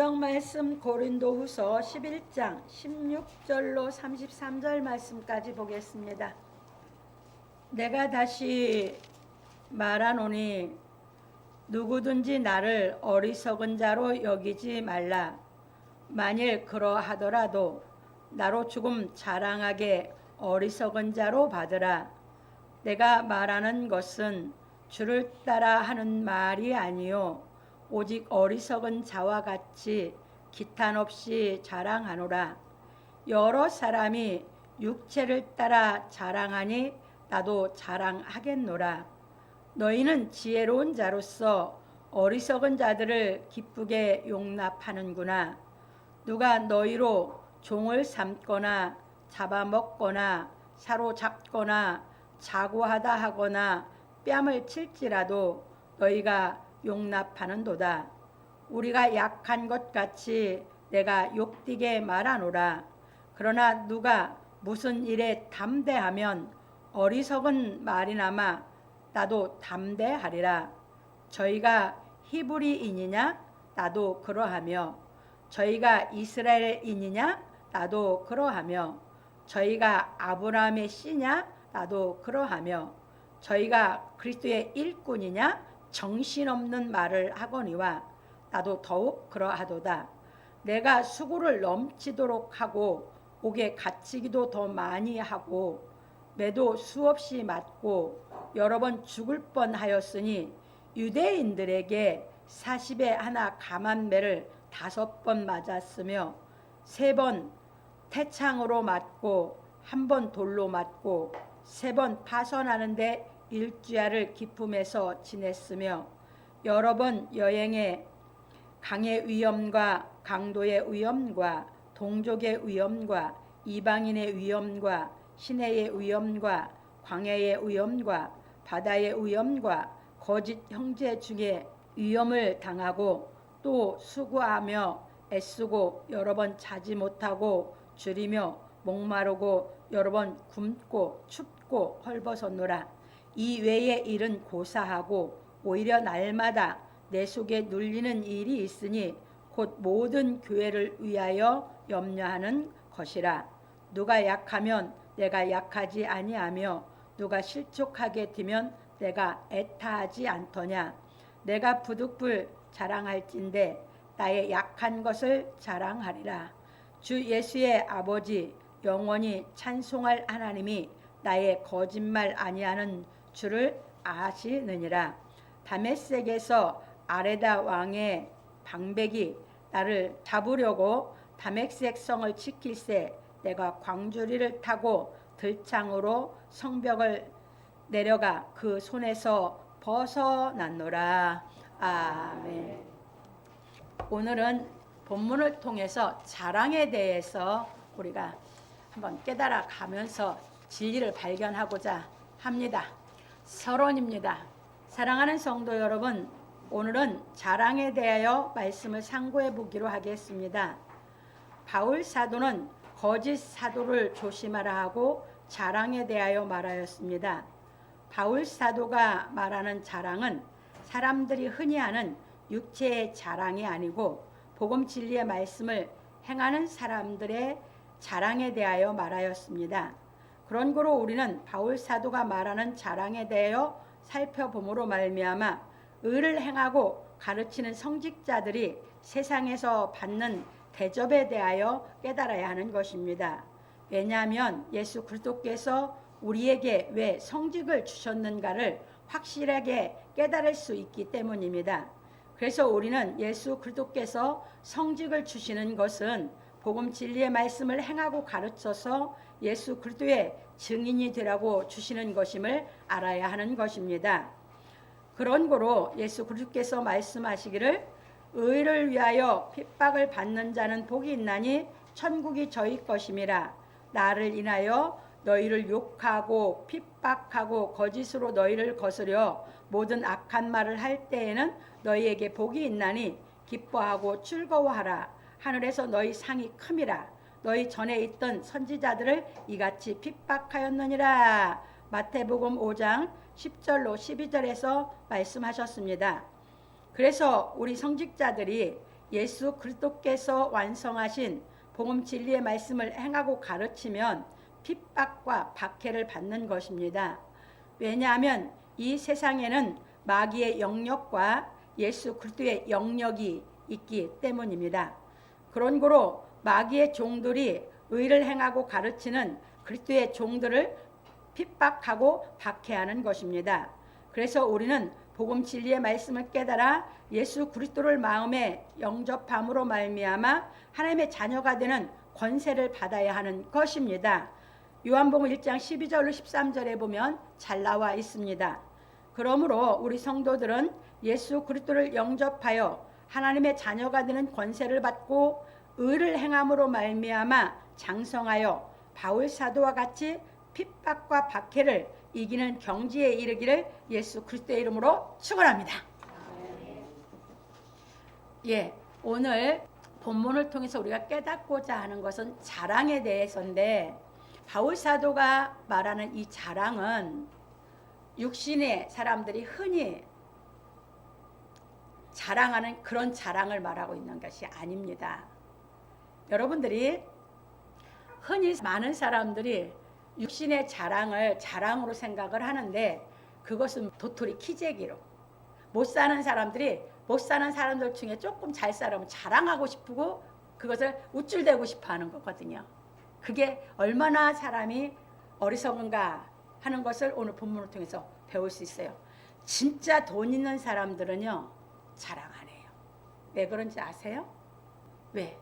성경 말씀 고린도후서 11장 16절로 33절 말씀까지 보겠습니다. 내가 다시 말하노니 누구든지 나를 어리석은 자로 여기지 말라. 만일 그러하더라도 나로 조금 자랑하게 어리석은 자로 받으라. 내가 말하는 것은 주를 따라 하는 말이 아니요 오직 어리석은 자와 같이 기탄 없이 자랑하노라. 여러 사람이 육체를 따라 자랑하니 나도 자랑하겠노라. 너희는 지혜로운 자로서 어리석은 자들을 기쁘게 용납하는구나. 누가 너희로 종을 삼거나 잡아먹거나 사로잡거나 자고하다 하거나 뺨을 칠지라도 너희가 용납하는도다. 우리가 약한 것 같이 내가 욕되게 말하노라. 그러나 누가 무슨 일에 담대하면 어리석은 말이나마 나도 담대하리라. 저희가 히브리인이냐 나도 그러하며 저희가 이스라엘인이냐 나도 그러하며 저희가 아브라함의 씨냐 나도 그러하며 저희가 그리스도의 일꾼이냐 정신없는 말을 하거니와 나도 더욱 그러하도다. 내가 수고를 넘치도록 하고 옥에 갇히기도 더 많이 하고 매도 수없이 맞고 여러 번 죽을 뻔하였으니 유대인들에게 40에 하나 감한 매를 5번 맞았으며 3번 태창으로 맞고 1번 돌로 맞고 3번 파선하는데 일주야를 기품에서 지냈으며 여러 번 여행에 강의 위험과 강도의 위험과 동족의 위험과 이방인의 위험과 시내의 위험과 광야의 위험과 바다의 위험과 거짓 형제 중에 위험을 당하고 또 수고하며 애쓰고 여러 번 자지 못하고 줄이며 목마르고 여러 번 굶고 춥고 헐벗었노라. 이 외의 일은 고사하고 오히려 날마다 내 속에 눌리는 일이 있으니 곧 모든 교회를 위하여 염려하는 것이라. 누가 약하면 내가 약하지 아니하며 누가 실족하게 되면 내가 애타하지 않더냐. 내가 부득불 자랑할진대 나의 약한 것을 자랑하리라. 주 예수의 아버지 영원히 찬송할 하나님이 나의 거짓말 아니하는 주를 아시느니라. 다메섹에서 아레다 왕의 방백이 나를 잡으려고 다메섹 성을 지킬새 내가 광주리를 타고 들창으로 성벽을 내려가 그 손에서 벗어났노라. 아멘. 오늘은 본문을 통해서 자랑에 대해서 우리가 한번 깨달아 가면서 진리를 발견하고자 합니다. 서론입니다. 사랑하는 성도 여러분, 오늘은 자랑에 대하여 말씀을 상고해 보기로 하겠습니다. 바울 사도는 거짓 사도를 조심하라 하고 자랑에 대하여 말하였습니다. 바울 사도가 말하는 자랑은 사람들이 흔히 하는 육체의 자랑이 아니고 복음 진리의 말씀을 행하는 사람들의 자랑에 대하여 말하였습니다. 그런 거로 우리는 바울 사도가 말하는 자랑에 대하여 살펴봄으로 말미암아 의를 행하고 가르치는 성직자들이 세상에서 받는 대접에 대하여 깨달아야 하는 것입니다. 왜냐하면 예수 그리스도께서 우리에게 왜 성직을 주셨는가를 확실하게 깨달을 수 있기 때문입니다. 그래서 우리는 예수 그리스도께서 성직을 주시는 것은 복음 진리의 말씀을 행하고 가르쳐서 예수 그리스도의 증인이 되라고 주시는 것임을 알아야 하는 것입니다. 그런 거로 예수 그리스도께서 말씀하시기를 의를 위하여 핍박을 받는 자는 복이 있나니 천국이 저희 것임이라. 나를 인하여 너희를 욕하고 핍박하고 거짓으로 너희를 거스려 모든 악한 말을 할 때에는 너희에게 복이 있나니 기뻐하고 즐거워하라. 하늘에서 너희 상이 큼이라. 너희 전에 있던 선지자들을 이같이 핍박하였느니라. 마태복음 5장 10절로 12절에서 말씀하셨습니다. 그래서 우리 성직자들이 예수 그리스도께서 완성하신 복음 진리의 말씀을 행하고 가르치면 핍박과 박해를 받는 것입니다. 왜냐하면 이 세상에는 마귀의 영역과 예수 그리스도의 영역이 있기 때문입니다. 그런 고로 마귀의 종들이 의를 행하고 가르치는 그리스도의 종들을 핍박하고 박해하는 것입니다. 그래서 우리는 복음 진리의 말씀을 깨달아 예수 그리스도를 마음에 영접함으로 말미암아 하나님의 자녀가 되는 권세를 받아야 하는 것입니다. 요한복음 1장 12절로 13절에 보면 잘 나와 있습니다. 그러므로 우리 성도들은 예수 그리스도를 영접하여 하나님의 자녀가 되는 권세를 받고 의를 행함으로 말미암아 장성하여 바울 사도와 같이 핍박과 박해를 이기는 경지에 이르기를 예수 그리스도의 이름으로 축원합니다. 예, 오늘 본문을 통해서 우리가 깨닫고자 하는 것은 자랑에 대해서인데, 바울 사도가 말하는 이 자랑은 육신의 사람들이 흔히 자랑하는 그런 자랑을 말하고 있는 것이 아닙니다. 여러분들이 흔히 많은 사람들이 육신의 자랑을 자랑으로 생각을 하는데, 그것은 도토리 키재기로 못 사는 사람들이 못 사는 사람들 중에 조금 잘 살아면 자랑하고 싶고 그것을 우쭐대고 싶어 하는 거거든요. 그게 얼마나 사람이 어리석은가 하는 것을 오늘 본문을 통해서 배울 수 있어요. 진짜 돈 있는 사람들은요, 자랑 안 해요. 왜 그런지 아세요? 왜?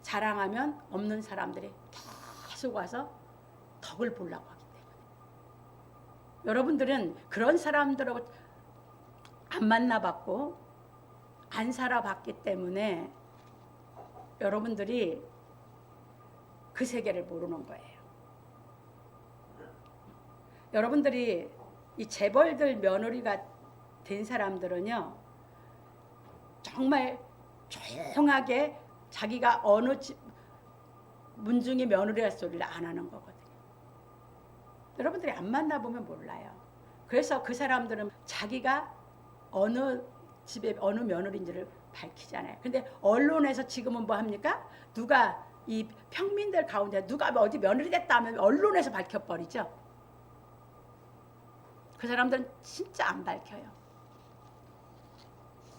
자랑하면 없는 사람들이 계속 와서 덕을 보려고 하기 때문에. 여러분들은 그런 사람들하고 안 만나봤고 안 살아봤기 때문에 여러분들이 그 세계를 모르는 거예요. 여러분들이 이 재벌들 며느리가 된 사람들은요, 정말 조용하게 자기가 어느 집 문중이 며느리라 소리를 안 하는 거거든요. 여러분들이 안 만나보면 몰라요. 그래서 그 사람들은 자기가 어느 집에 어느 며느리인지를 밝히잖아요. 근데 언론에서 지금은 뭐 합니까? 누가 이 평민들 가운데 누가 어디 며느리 됐다 하면 언론에서 밝혀버리죠. 그 사람들은 진짜 안 밝혀요.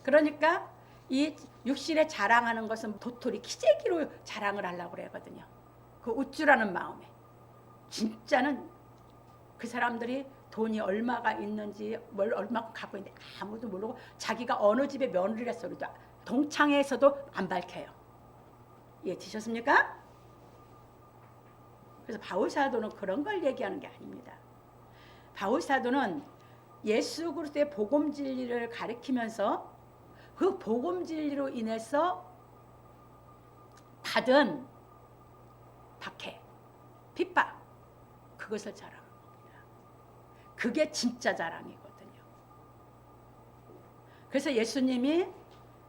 그러니까 이 육신에 자랑하는 것은 도토리 키재기로 자랑을 하려고 그러거든요. 그 우쭐하는 마음에. 진짜는 그 사람들이 돈이 얼마가 있는지 뭘 얼마큼 갖고 있는지 아무도 모르고 자기가 어느 집에 며느리라 소리도 동창회에서도 안 밝혀요. 이해되셨습니까? 그래서 바울 사도는 그런 걸 얘기하는 게 아닙니다. 바울 사도는 예수 그리스도의 복음 진리를 가르치면서 그 복음 진리로 인해서 받은 박해, 핍박, 그것을 자랑하는 겁니다. 그게 진짜 자랑이거든요. 그래서 예수님이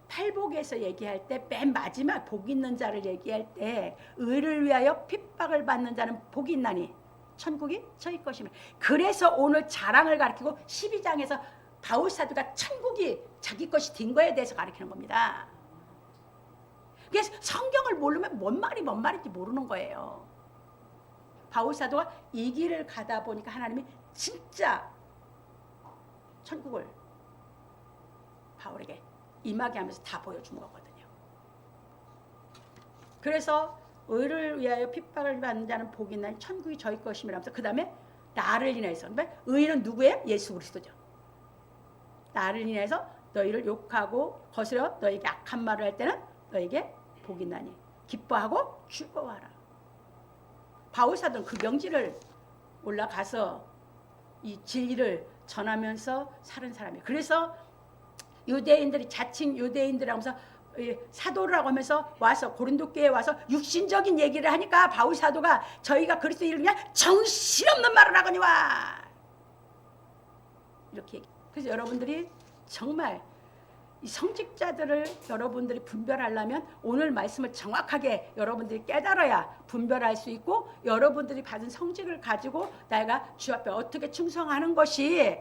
팔복에서 얘기할 때 맨 마지막 복 있는 자를 얘기할 때 의를 위하여 핍박을 받는 자는 복이 있나니 천국이 저희 것이며, 그래서 오늘 자랑을 가르치고 12장에서 바울 사도가 천국이 자기 것이 된 거에 대해서 가르치는 겁니다. 그래서 성경을 모르면 뭔 말인지 모르는 거예요. 바울 사도가 이 길을 가다 보니까 하나님이 진짜 천국을 바울에게 임하게 하면서 다 보여준 거거든요. 그래서 의를 위하여 핍박을 받는 자는 복이 있나니 천국이 저희 것임이라면서 그 다음에 나를 인해서, 의는 누구예요? 예수 그리스도죠. 나를 인해서 너희를 욕하고 거스려 너희에게 악한 말을 할 때는 너희에게 복이 있나니 기뻐하고 즐거워하라. 바울 사도는 그 명지를 올라가서 이 진리를 전하면서 사는 사람이에요. 그래서 유대인들이 자칭 유대인들 하면서 사도라고 하면서 와서 고린도 교회에 와서 육신적인 얘기를 하니까 바울 사도가 저희가 그리스도의 이름을 그냥 정신없는 말을 하거니와 이렇게 얘기해요. 그래서 여러분들이 정말 이 성직자들을 여러분들이 분별하려면 오늘 말씀을 정확하게 여러분들이 깨달아야 분별할 수 있고, 여러분들이 받은 성직을 가지고 내가 주 앞에 어떻게 충성하는 것이,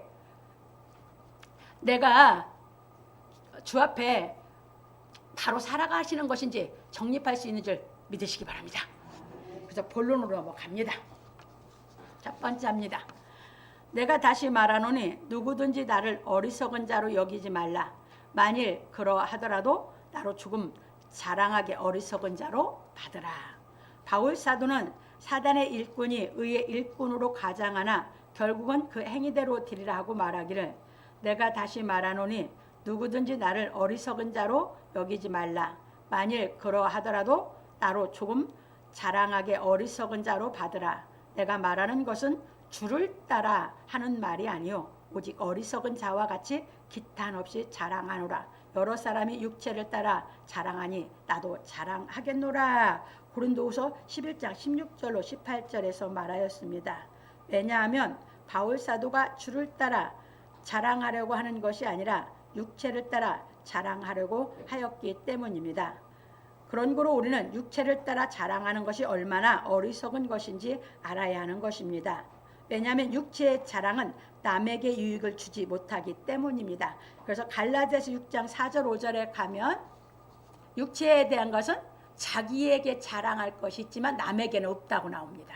내가 주 앞에 바로 살아가시는 것인지 정립할 수 있는 줄 믿으시기 바랍니다. 그래서 본론으로 넘어갑니다. 첫 번째입니다. 내가 다시 말하노니 누구든지 나를 어리석은 자로 여기지 말라. 만일 그러하더라도 나로 조금 자랑하게 어리석은 자로 받으라. 바울 사도는 사단의 일꾼이 의의 일꾼으로 가장하나 결국은 그 행위대로 되리라 하고 말하기를, 내가 다시 말하노니 누구든지 나를 어리석은 자로 여기지 말라. 만일 그러하더라도 나로 조금 자랑하게 어리석은 자로 받으라. 내가 말하는 것은 주를 따라 하는 말이 아니요 오직 어리석은 자와 같이 기탄 없이 자랑하노라. 여러 사람이 육체를 따라 자랑하니 나도 자랑하겠노라. 고린도후서 11장 16절로 18절에서 말하였습니다. 왜냐하면 바울 사도가 주를 따라 자랑하려고 하는 것이 아니라 육체를 따라 자랑하려고 하였기 때문입니다. 그런 거로 우리는 육체를 따라 자랑하는 것이 얼마나 어리석은 것인지 알아야 하는 것입니다. 왜냐하면 육체의 자랑은 남에게 유익을 주지 못하기 때문입니다. 그래서 갈라디아서 6장 4절 5절에 가면 육체에 대한 것은 자기에게 자랑할 것이 있지만 남에게는 없다고 나옵니다.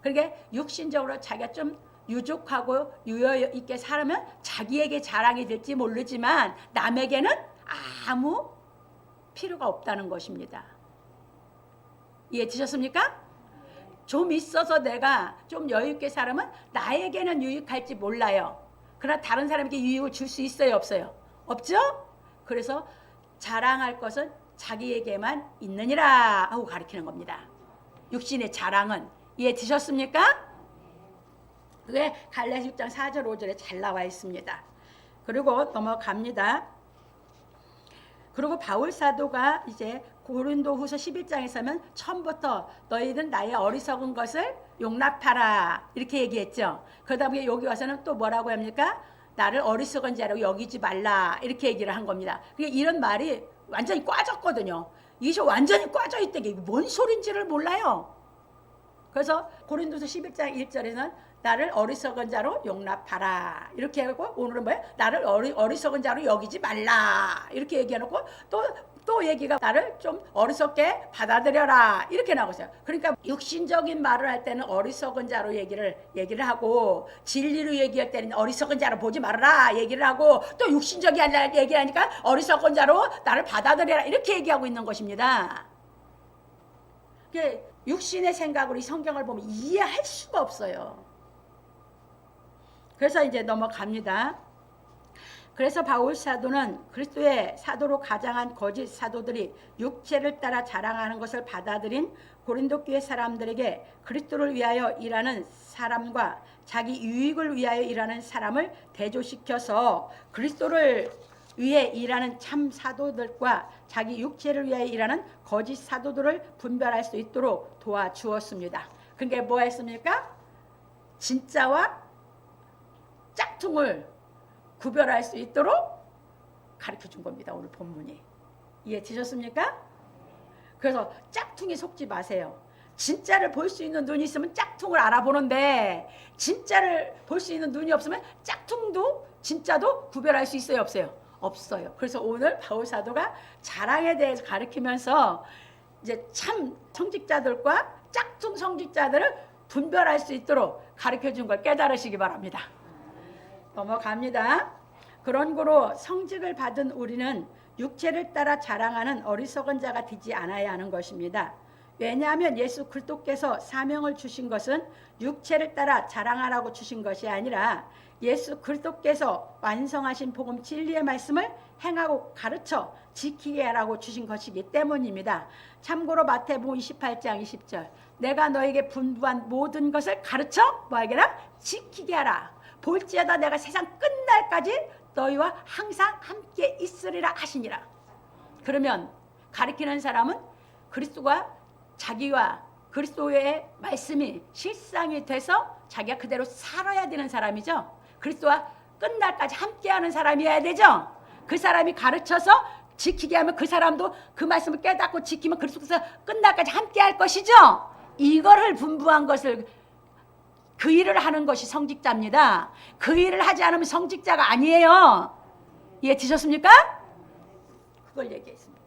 그러니까 육신적으로 자기가 좀 유족하고 유여 있게 살면 자기에게 자랑이 될지 모르지만 남에게는 아무 필요가 없다는 것입니다. 이해되셨습니까? 좀 있어서 내가 좀 여유 있게 살면 나에게는 유익할지 몰라요. 그러나 다른 사람에게 유익을 줄 수 있어요, 없어요? 없죠? 그래서 자랑할 것은 자기에게만 있느니라 하고 가르치는 겁니다. 육신의 자랑은. 이해되셨습니까? 그게 갈라디아서 6장 4절 5절에 잘 나와 있습니다. 그리고 넘어갑니다. 그리고 바울 사도가 이제 고린도후서 11장에서는 처음부터 너희는 나의 어리석은 것을 용납하라 이렇게 얘기했죠. 그러다 보니 여기 와서는 또 뭐라고 합니까? 나를 어리석은 자라고 여기지 말라 이렇게 얘기를 한 겁니다. 그러니까 이런 말이 완전히 꽈졌거든요. 이게 완전히 꽈져 있다는 게 뭔 소린지를 몰라요. 그래서 고린도서 11장 1절에는 나를 어리석은 자로 용납하라 이렇게 하고, 오늘은 뭐예요? 나를 어리석은 자로 여기지 말라 이렇게 얘기해놓고 또 얘기가 나를 좀 어리석게 받아들여라 이렇게 나오세요. 그러니까 육신적인 말을 할 때는 어리석은 자로 얘기를 하고, 진리로 얘기할 때는 어리석은 자로 보지 말아라 얘기를 하고, 또 육신적인 얘기하니까 어리석은 자로 나를 받아들여라 이렇게 얘기하고 있는 것입니다. 육신의 생각으로 이 성경을 보면 이해할 수가 없어요. 그래서 이제 넘어갑니다. 그래서 바울 사도는 그리스도의 사도로 가장한 거짓 사도들이 육체를 따라 자랑하는 것을 받아들인 고린도 교회 사람들에게 그리스도를 위하여 일하는 사람과 자기 유익을 위하여 일하는 사람을 대조시켜서 그리스도를 위해 일하는 참 사도들과 자기 육체를 위하여 일하는 거짓 사도들을 분별할 수 있도록 도와주었습니다. 그게 뭐 했습니까? 진짜와 짝퉁을 구별할 수 있도록 가르쳐준 겁니다. 오늘 본문이. 이해되셨습니까? 그래서 짝퉁에 속지 마세요. 진짜를 볼 수 있는 눈이 있으면 짝퉁을 알아보는데, 진짜를 볼 수 있는 눈이 없으면 짝퉁도 진짜도 구별할 수 있어요, 없어요? 없어요. 그래서 오늘 바울 사도가 자랑에 대해서 가르치면서 이제 참 성직자들과 짝퉁 성직자들을 분별할 수 있도록 가르쳐준 걸 깨달으시기 바랍니다. 넘어갑니다. 그런 거로 성직을 받은 우리는 육체를 따라 자랑하는 어리석은 자가 되지 않아야 하는 것입니다. 왜냐하면 예수 그리스도께서 사명을 주신 것은 육체를 따라 자랑하라고 주신 것이 아니라 예수 그리스도께서 완성하신 복음 진리의 말씀을 행하고 가르쳐 지키게 하라고 주신 것이기 때문입니다. 참고로 마태복음 28장 20절, 내가 너에게 분부한 모든 것을 가르쳐 뭐하게라? 지키게 하라. 볼지어다 내가 세상 끝날까지 너희와 항상 함께 있으리라 하시니라. 그러면 가르치는 사람은 그리스도가 자기와 그리스도의 말씀이 실상이 돼서 자기가 그대로 살아야 되는 사람이죠. 그리스도와 끝날까지 함께하는 사람이어야 되죠. 그 사람이 가르쳐서 지키게 하면 그 사람도 그 말씀을 깨닫고 지키면 그리스도께서 끝날까지 함께할 것이죠. 이거를 분부한 것을, 그 일을 하는 것이 성직자입니다. 그 일을 하지 않으면 성직자가 아니에요. 이해되셨습니까? 그걸 얘기했습니다.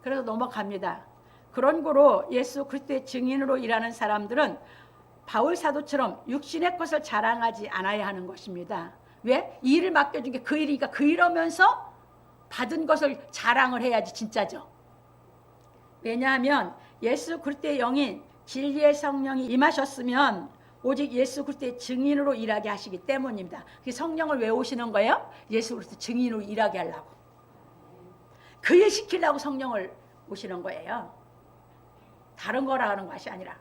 그래서 넘어갑니다. 그런 거로 예수 그리스도의 증인으로 일하는 사람들은 바울 사도처럼 육신의 것을 자랑하지 않아야 하는 것입니다. 왜? 이 일을 맡겨준 게 그 일이니까 그 일하면서 받은 것을 자랑을 해야지 진짜죠. 왜냐하면 예수 그리스도의 영인 진리의 성령이 임하셨으면 오직 예수 그리스도의 증인으로 일하게 하시기 때문입니다. 그 성령을 왜 오시는 거예요? 예수 그리스도 증인으로 일하게 하려고. 그 일 시키려고 성령을 오시는 거예요. 다른 거라 하는 것이 아니라.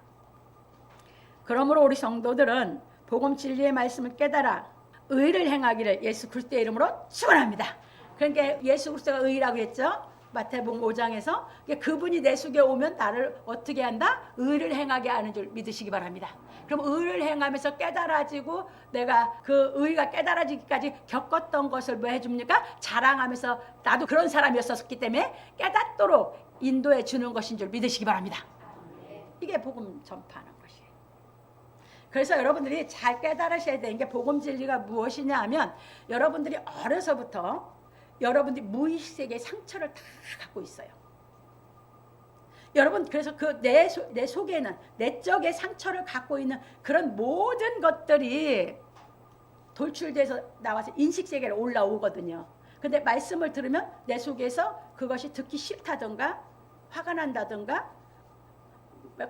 그러므로 우리 성도들은 복음 진리의 말씀을 깨달아 의를 행하기를 예수 그리스도의 이름으로 축원합니다. 그러니까 예수 그리스도가 의라고 했죠. 마태복음 5장에서 그분이 내 속에 오면 나를 어떻게 한다? 의를 행하게 하는 줄 믿으시기 바랍니다. 그럼 의를 행하면서 깨달아지고 내가 그 의가 깨달아지기까지 겪었던 것을 뭐 해줍니까? 자랑하면서 나도 그런 사람이었었기 때문에 깨닫도록 인도해 주는 것인 줄 믿으시기 바랍니다. 이게 복음 전파하는 것이에요. 그래서 여러분들이 잘 깨달으셔야 되는 게 복음 진리가 무엇이냐 하면 여러분들이 어려서부터 여러분들이 무의식 세계의 상처를 다 갖고 있어요. 여러분 그래서 그 내 속에는 내적의 상처를 갖고 있는 그런 모든 것들이 돌출돼서 나와서 인식 세계로 올라오거든요. 근데 말씀을 들으면 내 속에서 그것이 듣기 싫다든가 화가 난다든가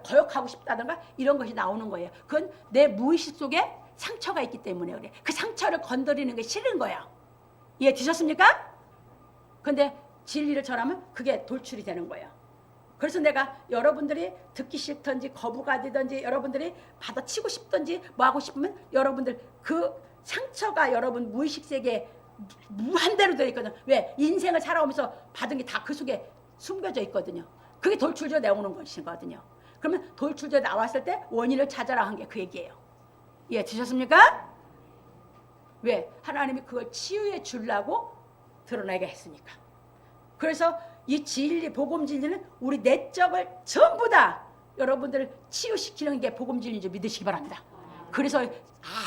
거역하고 싶다든가 이런 것이 나오는 거예요. 그건 내 무의식 속에 상처가 있기 때문에 그래. 그 상처를 건드리는 게 싫은 거예요. 이해 되셨습니까? 근데 진리를 전하면 그게 돌출이 되는 거예요. 그래서 내가 여러분들이 듣기 싫든지 거부가 되든지 여러분들이 받아치고 싶든지 뭐 하고 싶으면 여러분들 그 상처가 여러분 무의식 세계에 무한대로 들어있거든요. 왜? 인생을 살아오면서 받은 게 다 그 속에 숨겨져 있거든요. 그게 돌출되어 나오는 것이거든요. 그러면 돌출되어 나왔을 때 원인을 찾아라 한 게 그 얘기예요. 예, 드셨습니까? 왜? 하나님이 그걸 치유해 주려고 드러나게 했으니까. 그래서 이 진리, 복음 진리는 우리 내적을 전부 다 여러분들을 치유시키는 게 복음 진리인 줄 믿으시기 바랍니다. 그래서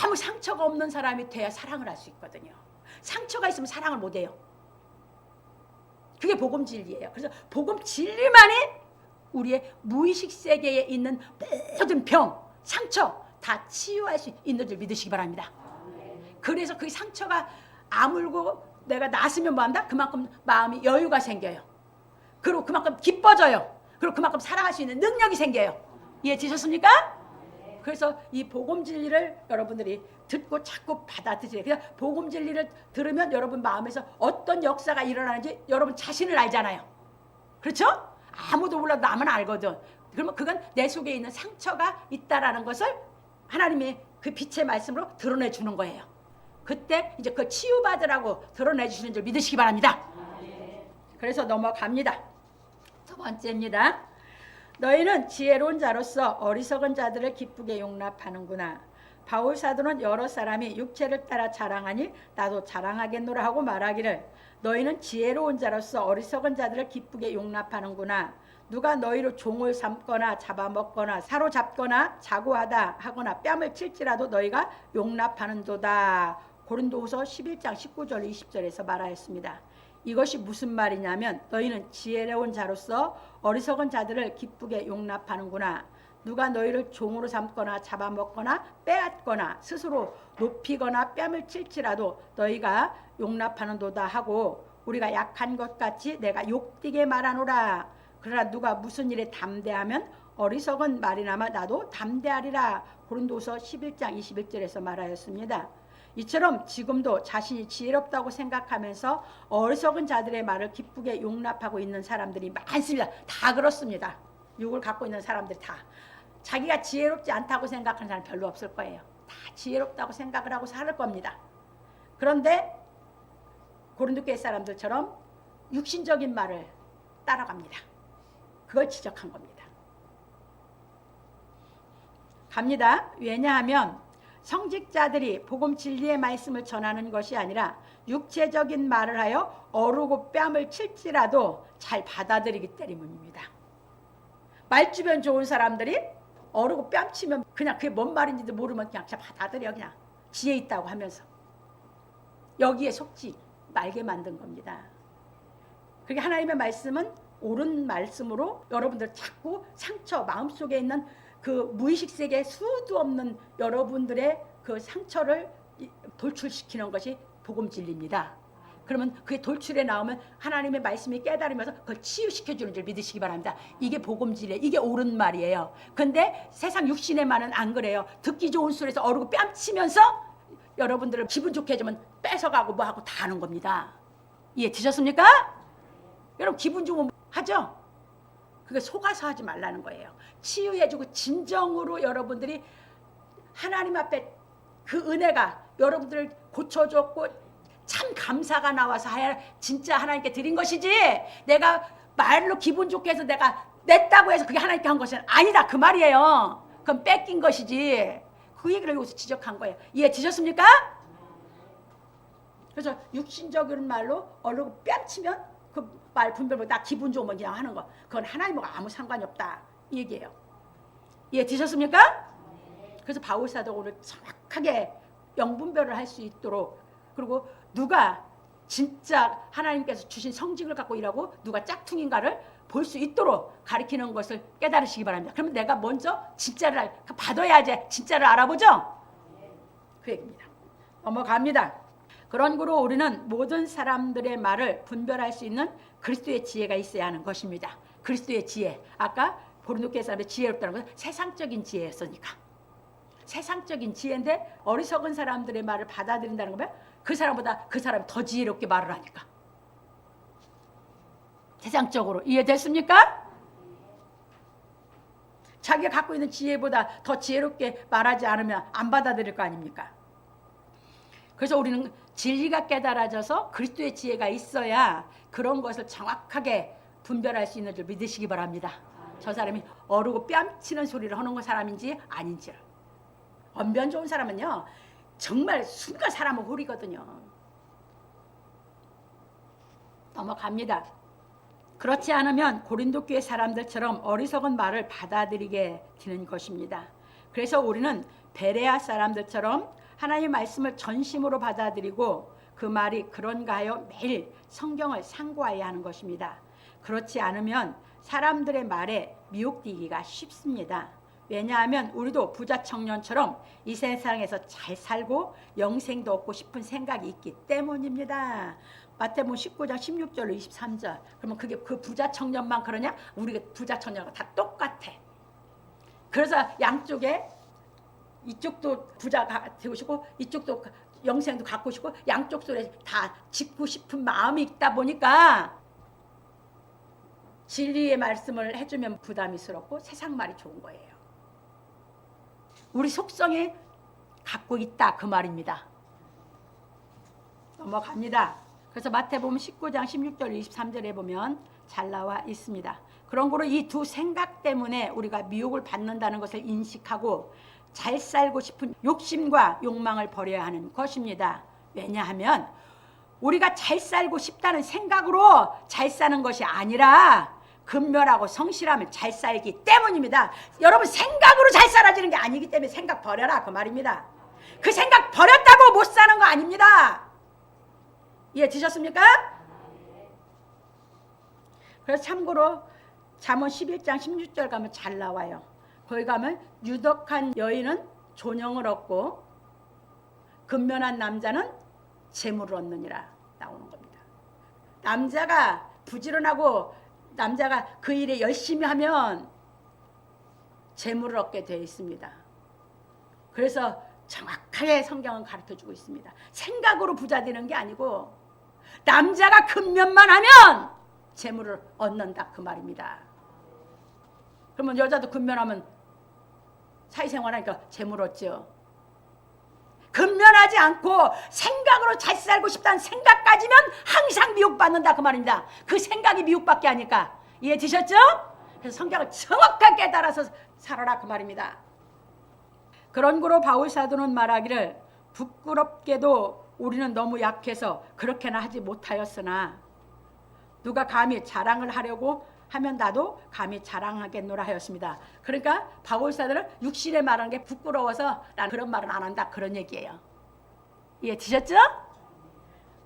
아무 상처가 없는 사람이 돼야 사랑을 할 수 있거든요. 상처가 있으면 사랑을 못 해요. 그게 복음 진리예요. 그래서 복음 진리만이 우리의 무의식 세계에 있는 모든 병, 상처 다 치유할 수 있는 줄 믿으시기 바랍니다. 그래서 그 상처가 아물고 내가 나으면 뭐한다? 그만큼 마음이 여유가 생겨요. 그리고 그만큼 기뻐져요. 그리고 그만큼 사랑할 수 있는 능력이 생겨요. 이해되셨습니까? 그래서 이 복음 진리를 여러분들이 듣고 자꾸 받아들이세요. 그냥 복음 진리를 들으면 여러분 마음에서 어떤 역사가 일어나는지 여러분 자신을 알잖아요. 그렇죠? 아무도 몰라도 나만 알거든. 그러면 그건 내 속에 있는 상처가 있다라는 것을 하나님이 그 빛의 말씀으로 드러내 주는 거예요. 그때 이제 그 치유받으라고 드러내 주시는 줄 믿으시기 바랍니다. 그래서 넘어갑니다. 두 번째입니다. 너희는 지혜로운 자로서 어리석은 자들을 기쁘게 용납하는구나. 바울 사도는 여러 사람이 육체를 따라 자랑하니 나도 자랑하겠노라 하고 말하기를 너희는 지혜로운 자로서 어리석은 자들을 기쁘게 용납하는구나. 누가 너희로 종을 삼거나 잡아먹거나 사로잡거나 자고하다 하거나 뺨을 칠지라도 너희가 용납하는도다. 고린도후서 11장 19절 20절에서 말하였습니다. 이것이 무슨 말이냐면 너희는 지혜로운 자로서 어리석은 자들을 기쁘게 용납하는구나. 누가 너희를 종으로 삼거나 잡아먹거나 빼앗거나 스스로 높이거나 뺨을 칠지라도 너희가 용납하는도다 하고 우리가 약한 것 같이 내가 욕되게 말하노라. 그러나 누가 무슨 일에 담대하면 어리석은 말이나마 나도 담대하리라. 고린도서 11장 21절에서 말하였습니다. 이처럼 지금도 자신이 지혜롭다고 생각하면서 어리석은 자들의 말을 기쁘게 용납하고 있는 사람들이 많습니다. 다 그렇습니다. 육을 갖고 있는 사람들 다. 자기가 지혜롭지 않다고 생각하는 사람 별로 없을 거예요. 다 지혜롭다고 생각을 하고 살 겁니다. 그런데 고린도교회 사람들처럼 육신적인 말을 따라갑니다. 그걸 지적한 겁니다. 갑니다. 왜냐하면 성직자들이 복음 진리의 말씀을 전하는 것이 아니라 육체적인 말을 하여 어르고 뺨을 칠지라도 잘 받아들이기 때문입니다. 말주변 좋은 사람들이 어르고 뺨 치면 그냥 그게 뭔 말인지도 모르면 그냥 받아들여. 그냥 지혜 있다고 하면서 여기에 속지 말게 만든 겁니다. 그게 하나님의 말씀은 옳은 말씀으로 여러분들 자꾸 상처, 마음속에 있는 그 무의식 세계 수도 없는 여러분들의 그 상처를 돌출시키는 것이 복음 진리입니다. 그러면 그게 돌출에 나오면 하나님의 말씀이 깨달으면서 그걸 치유시켜주는 줄 믿으시기 바랍니다. 이게 복음 진리예요. 이게 옳은 말이에요. 근데 세상 육신의 말은 안 그래요. 듣기 좋은 소리에서 어르고 뺨치면서 여러분들을 기분 좋게 해주면 뺏어가고 뭐하고 다 하는 겁니다. 이해 되셨습니까? 여러분 기분 좋으면 하죠? 그게 속아서 하지 말라는 거예요. 치유해주고 진정으로 여러분들이 하나님 앞에 그 은혜가 여러분들을 고쳐줬고 참 감사가 나와서 진짜 하나님께 드린 것이지, 내가 말로 기분 좋게 해서 내가 냈다고 해서 그게 하나님께 한 것은 아니다 그 말이에요. 그건 뺏긴 것이지. 그 얘기를 여기서 지적한 거예요. 이해 되셨습니까? 그래서 육신적인 말로 얼르고 뺨치면 그 말 분별보다 나 기분 좋으면 그냥 하는 거, 그건 하나님하고 아무 상관이 없다 이 얘기예요. 이해 되셨습니까? 그래서 바울 사도가 오늘 정확하게 영분별을 할 수 있도록, 그리고 누가 진짜 하나님께서 주신 성직을 갖고 일하고 누가 짝퉁인가를 볼 수 있도록 가르치는 것을 깨달으시기 바랍니다. 그러면 내가 먼저 진짜를 받아야지 진짜를 알아보죠. 그 얘기입니다. 넘어갑니다. 그런 거로 우리는 모든 사람들의 말을 분별할 수 있는 그리스도의 지혜가 있어야 하는 것입니다. 그리스도의 지혜, 아까 고린도교회 사람들의 지혜롭다는 것은 세상적인 지혜였으니까, 세상적인 지혜인데 어리석은 사람들의 말을 받아들인다는 거면 그 사람보다 그 사람이 더 지혜롭게 말을 하니까. 세상적으로 이해됐습니까? 자기가 갖고 있는 지혜보다 더 지혜롭게 말하지 않으면 안 받아들일 거 아닙니까? 그래서 우리는 진리가 깨달아져서 그리스도의 지혜가 있어야 그런 것을 정확하게 분별할 수 있는 줄 믿으시기 바랍니다. 저 사람이 어르고 뺨치는 소리를 하는 사람인지 아닌지를. 언변 좋은 사람은요 정말 순간 사람을 후리거든요. 넘어갑니다. 그렇지 않으면 고린도 교회 사람들처럼 어리석은 말을 받아들이게 되는 것입니다. 그래서 우리는 베레아 사람들처럼 하나님의 말씀을 전심으로 받아들이고 그 말이 그런가 하여 매일 성경을 상고해야 하는 것입니다. 그렇지 않으면 사람들의 말에 미혹되기가 쉽습니다. 왜냐하면 우리도 부자 청년처럼 이 세상에서 잘 살고 영생도 얻고 싶은 생각이 있기 때문입니다. 마태복음 19장 16절로 23절. 그러면 그게 그 부자 청년만 그러냐? 우리가 부자 청년과 다 똑같아. 그래서 양쪽에 이쪽도 부자가 되고 싶고 이쪽도 영생도 갖고 싶고 양쪽 소리에 다 짓고 싶은 마음이 있다 보니까 진리의 말씀을 해주면 부담스럽고 세상 말이 좋은 거예요. 우리 속성에 갖고 있다 그 말입니다. 넘어갑니다. 그래서 마태복음 19장 16절 23절에 보면 잘 나와 있습니다. 그런 거로 이 두 생각 때문에 우리가 미혹을 받는다는 것을 인식하고 잘 살고 싶은 욕심과 욕망을 버려야 하는 것입니다. 왜냐하면 우리가 잘 살고 싶다는 생각으로 잘 사는 것이 아니라 근면하고 성실하면 잘 살기 때문입니다. 여러분 생각으로 잘 살아지는 게 아니기 때문에 생각 버려라 그 말입니다. 그 생각 버렸다고 못 사는 거 아닙니다. 이해 되셨습니까? 그래서 참고로 잠언 11장 16절 가면 잘 나와요. 거기 가면 유덕한 여인은 존영을 얻고 근면한 남자는 재물을 얻느니라 나오는 겁니다. 남자가 부지런하고 남자가 그 일에 열심히 하면 재물을 얻게 되어 있습니다. 그래서 정확하게 성경은 가르쳐주고 있습니다. 생각으로 부자 되는 게 아니고 남자가 근면만 하면 재물을 얻는다 그 말입니다. 그러면 여자도 근면하면 사회생활하니까 재물 얻죠. 근면하지 않고 생각으로 잘 살고 싶다는 생각까지면 항상 미혹받는다 그 말입니다. 그 생각이 미혹받게 하니까. 이해 되셨죠? 그래서 성경을 정확하게 깨달아서 살아라 그 말입니다. 그런 거로 바울 사도는 말하기를 부끄럽게도 우리는 너무 약해서 그렇게나 하지 못하였으나 누가 감히 자랑을 하려고 하면 나도 감히 자랑하겠노라 하였습니다. 그러니까 바울 사도는 육신에 말하는 게 부끄러워서 난 그런 말은 안 한다 그런 얘기예요. 이해 되셨죠?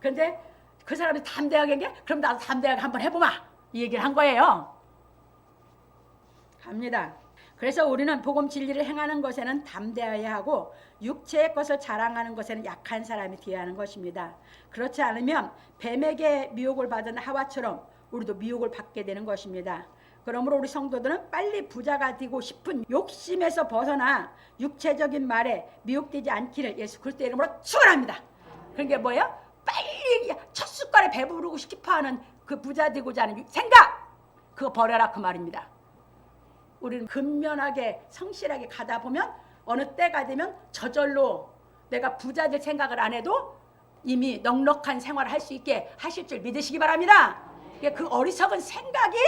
그런데 그 사람이 담대하게 한 게 그럼 나도 담대하게 한번 해보마 이 얘기를 한 거예요. 갑니다. 그래서 우리는 복음 진리를 행하는 것에는 담대해야 하고 육체의 것을 자랑하는 것에는 약한 사람이 되어야 하는 것입니다. 그렇지 않으면 뱀에게 미혹을 받은 하와처럼 우리도 미혹을 받게 되는 것입니다. 그러므로 우리 성도들은 빨리 부자가 되고 싶은 욕심에서 벗어나 육체적인 말에 미혹되지 않기를 예수 그리스도 이름으로 축원합니다. 그런 게 뭐예요? 빨리 첫 숟갈에 배부르고 싶어하는 그 부자 되고자 하는 생각 그거 버려라 그 말입니다. 우리는 근면하게 성실하게 가다 보면 어느 때가 되면 저절로 내가 부자 될 생각을 안 해도 이미 넉넉한 생활을 할 수 있게 하실 줄 믿으시기 바랍니다. 그 어리석은 생각이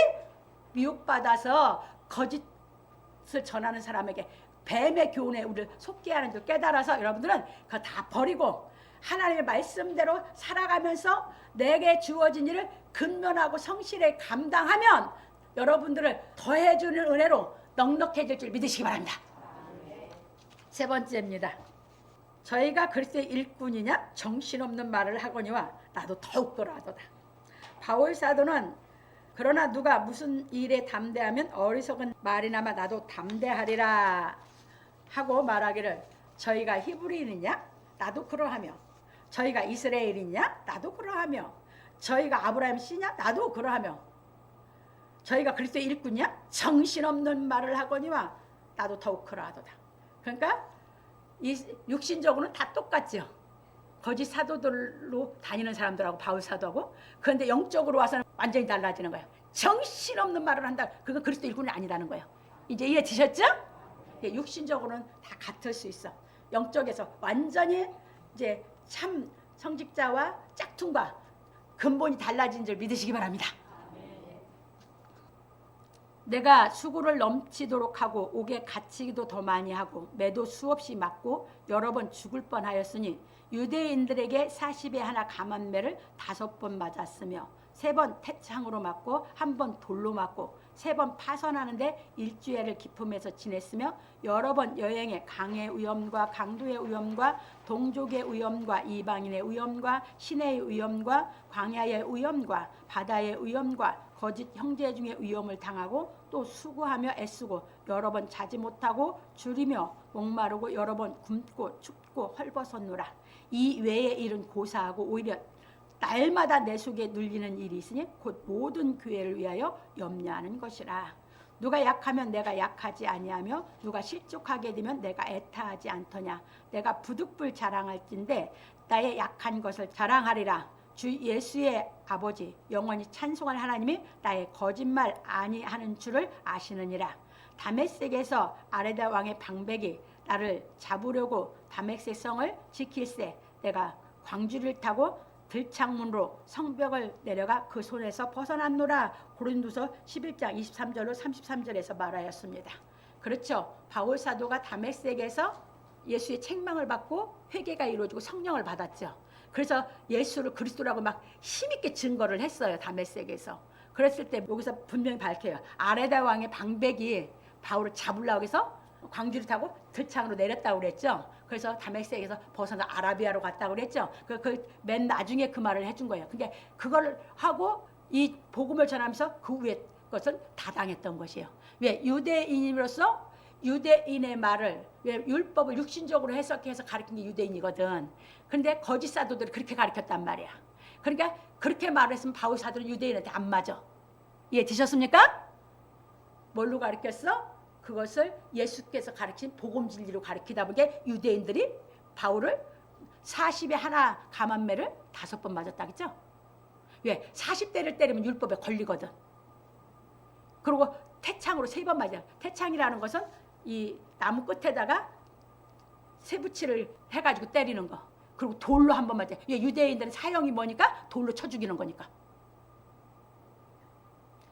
미혹받아서 거짓을 전하는 사람에게 뱀의 교훈에 우리를 속게 하는 줄 깨달아서 여러분들은 그거 다 버리고 하나님의 말씀대로 살아가면서 내게 주어진 일을 근면하고 성실하게 감당하면 여러분들을 더해주는 은혜로 넉넉해질 줄 믿으시기 바랍니다. 세 번째입니다. 저희가 그리스도의 일꾼이냐 정신없는 말을 하거니와 나도 더욱 그러하도다. 바울 사도는 그러나 누가 무슨 일에 담대하면 어리석은 말이나마 나도 담대하리라 하고 말하기를 저희가 히브리인이냐 나도 그러하며 저희가 이스라엘이냐 나도 그러하며 저희가 아브라함 씨냐 나도 그러하며 저희가 그리스도의 일꾼이냐 정신없는 말을 하거니와 나도 더욱 그러하도다. 그러니까 이 육신적으로는 다 똑같죠. 거짓 사도들로 다니는 사람들하고 바울 사도하고 그런데 영적으로 와서는 완전히 달라지는 거예요. 정신없는 말을 한다. 그거 그리스도 일꾼이 아니라는 거예요. 이제 이해되셨죠? 육신적으로는 다 같을 수 있어. 영적에서 완전히 이제 참 성직자와 짝퉁과 근본이 달라진 줄 믿으시기 바랍니다. 내가 수고를 넘치도록 하고 옥에 갇히기도 더 많이 하고 매도 수없이 맞고 여러 번 죽을 뻔하였으니 유대인들에게 40에 하나 감한매를 5번 맞았으며 3번 태창으로 맞고 1번 돌로 맞고 3번 파선하는데 일주일을 기품해서 지냈으며 여러 번 여행에 강의 위험과 강도의 위험과 동족의 위험과 이방인의 위험과 시내의 위험과 광야의 위험과 바다의 위험과 거짓 형제 중에 위험을 당하고 또 수고하며 애쓰고 여러 번 자지 못하고 줄이며 목마르고 여러 번 굶고 춥고 헐벗었노라. 이 외의 일은 고사하고 오히려 날마다 내 속에 눌리는 일이 있으니 곧 모든 교회를 위하여 염려하는 것이라. 누가 약하면 내가 약하지 아니하며 누가 실족하게 되면 내가 애타하지 않더냐. 내가 부득불 자랑할진대 나의 약한 것을 자랑하리라. 주 예수의 아버지 영원히 찬송할 하나님이 나의 거짓말 아니하는 줄을 아시느니라. 다메섹에서 아레다 왕의 방백이 나를 잡으려고 다메섹 성을 지킬세 내가 광주를 타고 들창문으로 성벽을 내려가 그 손에서 벗어났노라. 고린도서 11장 23절로 33절에서 말하였습니다. 그렇죠. 바울 사도가 다메섹에서 예수의 책망을 받고 회개가 이루어지고 성령을 받았죠. 그래서 예수를 그리스도라고 막 힘있게 증거를 했어요. 다메섹에서. 그랬을 때 여기서 분명히 밝혀요. 아레다 왕의 방백이 바울을 잡으려고 해서 광주를 타고 들창으로 내렸다고 그랬죠. 그래서 다메섹에서 벗어나 아라비아로 갔다고 그랬죠. 맨 나중에 그 말을 해준 거예요. 근데 그걸 하고 이 복음을 전하면서 그 위에 것은 다 당했던 것이에요. 왜? 유대인으로서 유대인의 말을 왜 율법을 육신적으로 해석해서 가르친 게 유대인이거든. 그런데 거짓 사도들이 그렇게 가르쳤단 말이야. 그러니까 그렇게 말했으면 바울 사도는 유대인한테 안 맞아. 이해 되셨습니까? 뭘로 가르쳤어? 그것을 예수께서 가르친 복음 진리로 가르치다 보니까 유대인들이 바울을 40에 하나 감한매를 5번 맞았다 그랬죠? 왜? 40대를 때리면 율법에 걸리거든. 그리고 태창으로 3번 맞아요. 태창이라는 것은 이 나무 끝에다가 쇠붙이를 해가지고 때리는 거. 그리고 돌로 1번 맞아요. 유대인들은 사형이 뭐니까? 돌로 쳐 죽이는 거니까.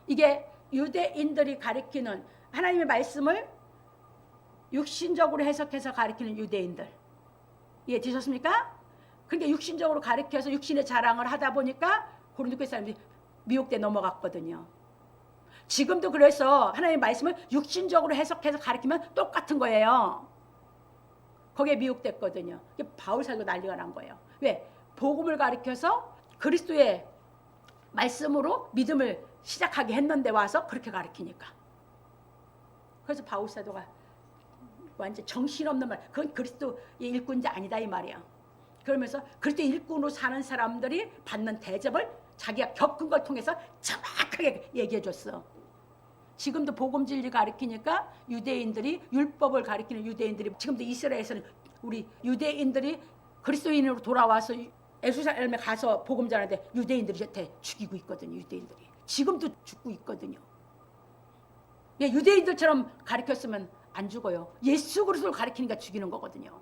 이게 유대인들이 가르치는 하나님의 말씀을 육신적으로 해석해서 가르치는 유대인들. 이해 되셨습니까? 그러니까 육신적으로 가르쳐서 육신의 자랑을 하다 보니까 고린도 교회 사람들이 미혹돼 넘어갔거든요. 지금도 그래서 하나님의 말씀을 육신적으로 해석해서 가르치면 똑같은 거예요. 거기에 미혹됐거든요. 바울 사도 난리가 난 거예요. 왜? 복음을 가르쳐서 그리스도의 말씀으로 믿음을 시작하게 했는데 와서 그렇게 가르치니까. 그래서 바울 사도가 완전 정신없는 말, 그건 그리스도의 일꾼자 아니다 이 말이야. 그러면서 그리스도의 일꾼으로 사는 사람들이 받는 대접을 자기가 겪은 걸 통해서 정확하게 얘기해 줬어. 지금도 복음 진리 가르치니까 유대인들이, 율법을 가르치는 유대인들이, 지금도 이스라엘에서는 우리 유대인들이 그리스도인으로 돌아와서 예루살렘에 가서 복음 전하는데 유대인들이 저한테 죽이고 있거든요. 유대인들이 지금도 죽고 있거든요. 예, 유대인들처럼 가르쳤으면 안 죽어요. 예수 그리스도를 가르치니까 죽이는 거거든요.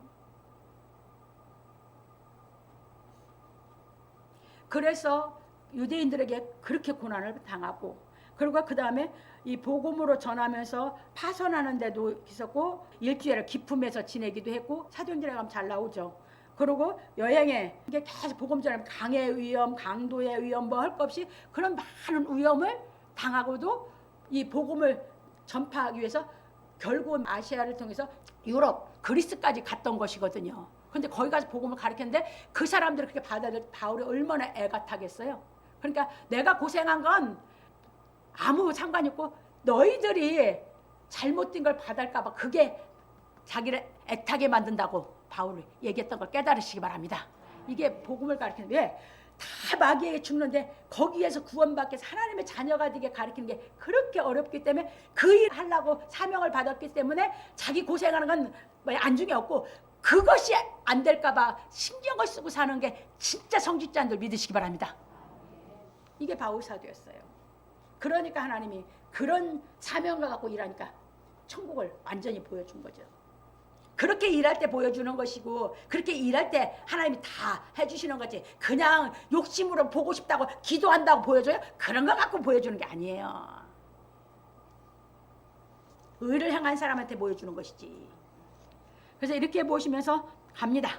그래서 유대인들에게 그렇게 고난을 당하고, 그리고 그 다음에 이 복음으로 전하면서 파선하는 데도 있었고, 일주일을 기품에서 지내기도 했고, 사도행전에 가면 잘 나오죠. 그리고 여행에 이게 계속 복음 전하면 강의 위험, 강도의 위험, 뭐 할 것 없이 그런 많은 위험을 당하고도 이 복음을 전파하기 위해서 결국은 아시아를 통해서 유럽, 그리스까지 갔던 것이거든요. 근데 거기 가서 복음을 가르쳤는데 그 사람들을 그렇게 받아들일 바울이 얼마나 애가 타겠어요. 그러니까 내가 고생한 건 아무 상관이 없고 너희들이 잘못된 걸 받을까 봐 그게 자기를 애타게 만든다고 바울이 얘기했던 걸 깨달으시기 바랍니다. 이게 복음을 가르치는 왜? 다 마귀에게 죽는데 거기에서 구원받기 위해서 하나님의 자녀가 되게 가르치는 게 그렇게 어렵기 때문에 그 일 하려고 사명을 받았기 때문에 자기 고생하는 건 안중에 없고 그것이 안 될까 봐 신경을 쓰고 사는 게 진짜 성직자들 믿으시기 바랍니다. 이게 바울 사도였어요. 그러니까 하나님이 그런 사명을 갖고 일하니까 천국을 완전히 보여준 거죠. 그렇게 일할 때 보여주는 것이고 그렇게 일할 때 하나님이 다 해주시는 거지. 그냥 욕심으로 보고 싶다고 기도한다고 보여줘요? 그런 거 갖고 보여주는 게 아니에요. 의를 향한 사람한테 보여주는 것이지. 그래서 이렇게 보시면서 갑니다.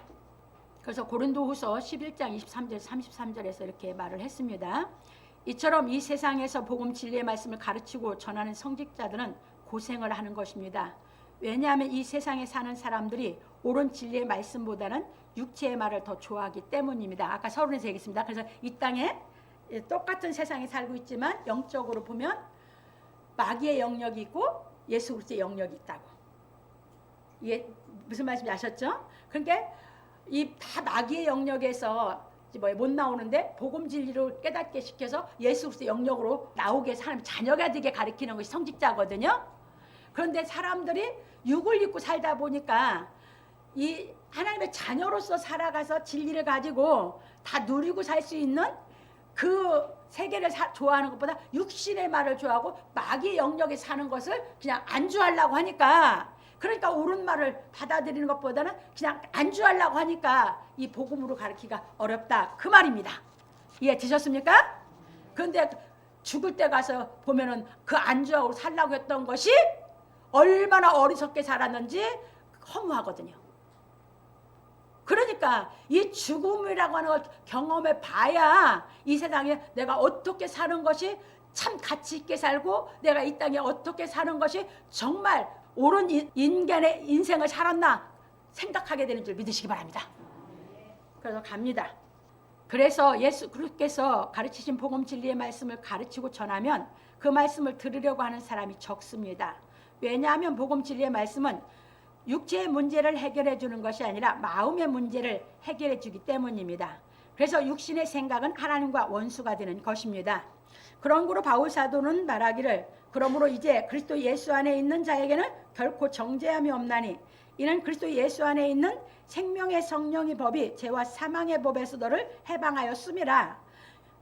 그래서 고린도후서 11장 23절 33절에서 이렇게 말을 했습니다. 이처럼 이 세상에서 복음 진리의 말씀을 가르치고 전하는 성직자들은 고생을 하는 것입니다. 왜냐하면 이 세상에 사는 사람들이 옳은 진리의 말씀보다는 육체의 말을 더 좋아하기 때문입니다. 아까 서론에서 얘기했습니다. 그래서 이 땅에 똑같은 세상에 살고 있지만 영적으로 보면 마귀의 영역이 있고 예수 그리스도의 영역이 있다고. 이게 무슨 말씀인지 아셨죠? 그러니까 이 다 마귀의 영역에서 못 나오는데 복음 진리로 깨닫게 시켜서 예수 그리스도의 영역으로 나오게 사람 자녀가 되게 가르치는 것이 성직자거든요. 그런데 사람들이 육을 입고 살다 보니까 이 하나님의 자녀로서 살아가서 진리를 가지고 다 누리고 살 수 있는 그 세계를 좋아하는 것보다 육신의 말을 좋아하고 마귀의 영역에 사는 것을 그냥 안주하려고 하니까, 그러니까 옳은 말을 받아들이는 것보다는 그냥 안주하려고 하니까 이 복음으로 가르치기가 어렵다 그 말입니다. 이해 되셨습니까? 그런데 죽을 때 가서 보면은 그 안주하고 살려고 했던 것이 얼마나 어리석게 살았는지 허무하거든요. 그러니까 이 죽음이라고 하는 걸 경험해 봐야 이 세상에 내가 어떻게 사는 것이 참 가치 있게 살고 내가 이 땅에 어떻게 사는 것이 정말 옳은 인간의 인생을 살았나 생각하게 되는 줄 믿으시기 바랍니다. 그래서 갑니다. 그래서 예수 그리스도께서 가르치신 복음 진리의 말씀을 가르치고 전하면 그 말씀을 들으려고 하는 사람이 적습니다. 왜냐하면 복음 진리의 말씀은 육체의 문제를 해결해 주는 것이 아니라 마음의 문제를 해결해 주기 때문입니다. 그래서 육신의 생각은 하나님과 원수가 되는 것입니다. 그런 거로 바울 사도는 말하기를 그러므로 이제 그리스도 예수 안에 있는 자에게는 결코 정죄함이 없나니 이는 그리스도 예수 안에 있는 생명의 성령의 법이 죄와 사망의 법에서 너를 해방하였음이라.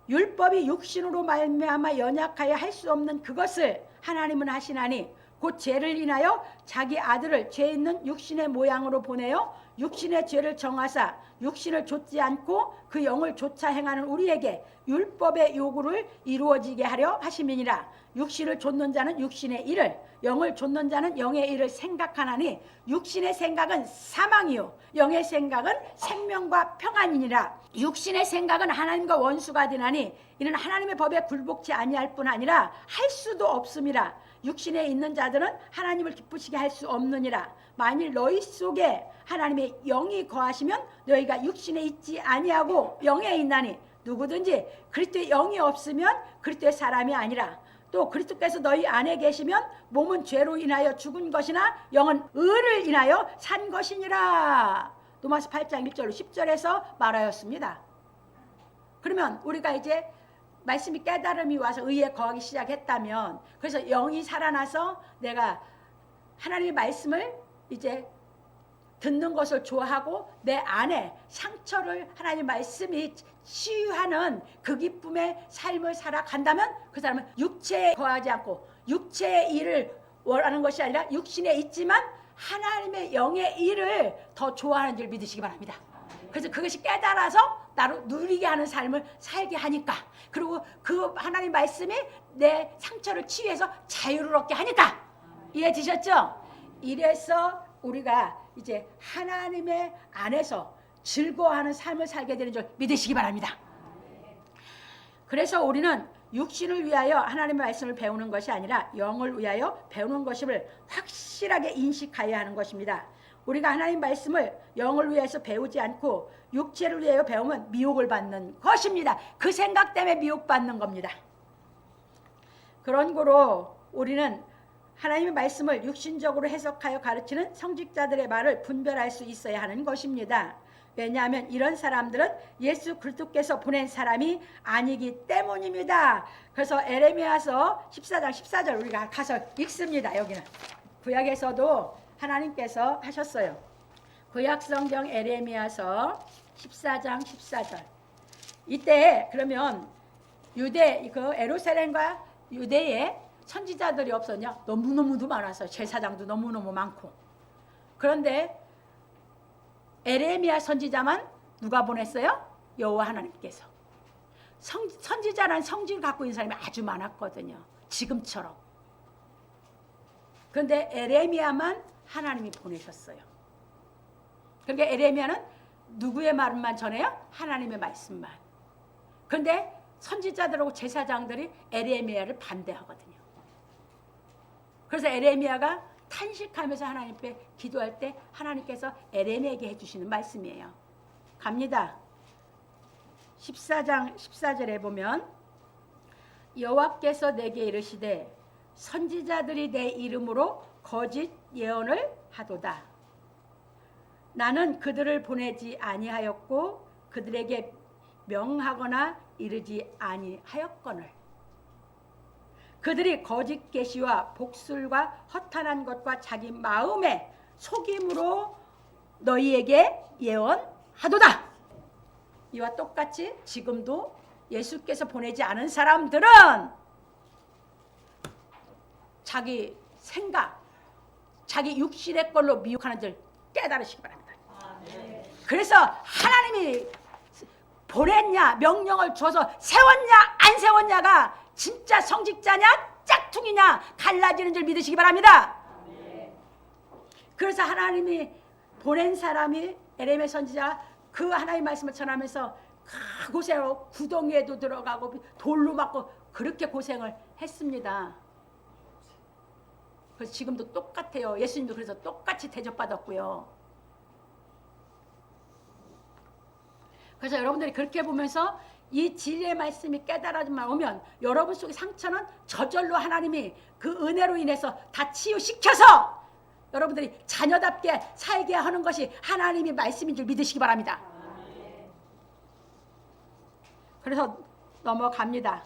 율법이 육신으로 말미암아 연약하여 할 수 없는 그것을 하나님은 하시나니 곧 죄를 인하여 자기 아들을 죄 있는 육신의 모양으로 보내어 육신의 죄를 정하사 육신을 좇지 않고 그 영을 좇아 행하는 우리에게 율법의 요구를 이루어지게 하려 하심이니라. 육신을 좇는 자는 육신의 일을, 영을 좇는 자는 영의 일을 생각하나니 육신의 생각은 사망이요 영의 생각은 생명과 평안이니라. 육신의 생각은 하나님과 원수가 되나니 이는 하나님의 법에 굴복치 아니할 뿐 아니라 할 수도 없음이라. 육신에 있는 자들은 하나님을 기쁘시게 할 수 없느니라. 만일 너희 속에 하나님의 영이 거하시면 너희가 육신에 있지 아니하고 영에 있나니 누구든지 그리스도의 영이 없으면 그리스도의 사람이 아니라, 또 그리스도께서 너희 안에 계시면 몸은 죄로 인하여 죽은 것이나 영은 의를 인하여 산 것이니라. 로마서 8장 1절 10절에서 말하였습니다. 그러면 우리가 이제 말씀이 깨달음이 와서 의에 거하기 시작했다면, 그래서 영이 살아나서 내가 하나님의 말씀을 이제 듣는 것을 좋아하고 내 안에 상처를 하나님의 말씀이 치유하는 그 기쁨의 삶을 살아간다면, 그 사람은 육체에 거하지 않고 육체의 일을 원하는 것이 아니라 육신에 있지만 하나님의 영의 일을 더 좋아하는 줄 믿으시기 바랍니다. 그래서 그것이 깨달아서 나로 누리게 하는 삶을 살게 하니까, 그리고 그 하나님 말씀이 내 상처를 치유해서 자유를 얻게 하니까. 이해되셨죠? 이래서 우리가 이제 하나님의 안에서 즐거워하는 삶을 살게 되는 줄 믿으시기 바랍니다. 그래서 우리는 육신을 위하여 하나님의 말씀을 배우는 것이 아니라 영을 위하여 배우는 것임을 확실하게 인식하여야 하는 것입니다. 우리가 하나님 말씀을 영을 위해서 배우지 않고 육체를 위하여 배우면 미혹을 받는 것입니다. 그 생각 때문에 미혹받는 겁니다. 그런 거로 우리는 하나님의 말씀을 육신적으로 해석하여 가르치는 성직자들의 말을 분별할 수 있어야 하는 것입니다. 왜냐하면 이런 사람들은 예수 그리스도께서 보낸 사람이 아니기 때문입니다. 그래서 에레미야서 14장 14절 우리가 가서 읽습니다. 여기는 구약에서도 하나님께서 하셨어요. 구약성경 에레미야서 14장 14절. 이때 그러면 유대 그 예루살렘과 유대에 선지자들이 없었냐? 너무너무도 많았어요. 제사장도 너무너무 많고. 그런데 에레미야 선지자만 누가 보냈어요? 여호와 하나님께서. 선지자라는 성질을 갖고 있는 사람이 아주 많았거든요. 지금처럼. 그런데 에레미야만 하나님이 보내셨어요. 그러니까 에레미야는 누구의 말만 전해요? 하나님의 말씀만. 그런데 선지자들하고 제사장들이 에레미야를 반대하거든요. 그래서 에레미야가 탄식하면서 하나님께 기도할 때 하나님께서 에레미야에게 해주시는 말씀이에요. 갑니다. 14장 14절에 보면 여호와께서 내게 이르시되 선지자들이 내 이름으로 거짓 예언을 하도다. 나는 그들을 보내지 아니하였고 그들에게 명하거나 이르지 아니하였거늘 그들이 거짓 계시와 복술과 허탄한 것과 자기 마음의 속임으로 너희에게 예언하도다. 이와 똑같이 지금도 예수께서 보내지 않은 사람들은 자기 생각, 자기 육신의 걸로 미혹하는 줄 깨달으시기 바랍니다. 그래서 하나님이 보냈냐 명령을 줘서 세웠냐 안 세웠냐가 진짜 성직자냐 짝퉁이냐 갈라지는 줄 믿으시기 바랍니다. 그래서 하나님이 보낸 사람이 에레미야 선지자 그 하나님의 말씀을 전하면서 그곳에 구덩이에도 들어가고 돌로 맞고 그렇게 고생을 했습니다. 그래서 지금도 똑같아요. 예수님도 그래서 똑같이 대접받았고요. 그래서 여러분들이 그렇게 보면서 이 진리의 말씀이 깨달아지만 오면 여러분 속의 상처는 저절로 하나님이 그 은혜로 인해서 다 치유시켜서 여러분들이 자녀답게 살게 하는 것이 하나님의 말씀인 줄 믿으시기 바랍니다. 그래서 넘어갑니다.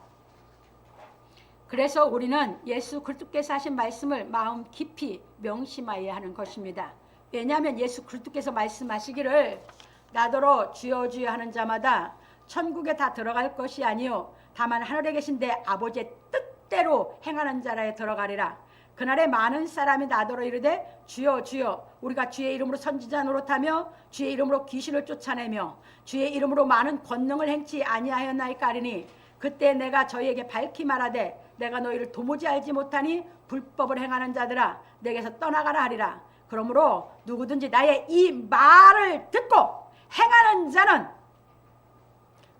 그래서 우리는 예수 그리스도께서 하신 말씀을 마음 깊이 명심하여야 하는 것입니다. 왜냐하면 예수 그리스도께서 말씀하시기를 나더러 주여 주여 하는 자마다 천국에 다 들어갈 것이 아니요 다만 하늘에 계신 내 아버지의 뜻대로 행하는 자라에 들어가리라. 그날에 많은 사람이 나더러 이르되 주여 주여 우리가 주의 이름으로 선지자 노릇하며 주의 이름으로 귀신을 쫓아내며 주의 이름으로 많은 권능을 행치 아니하였나이까 하리니 그때 내가 저희에게 밝히 말하되 내가 너희를 도무지 알지 못하니 불법을 행하는 자들아 내게서 떠나가라 하리라. 그러므로 누구든지 나의 이 말을 듣고 행하는 자는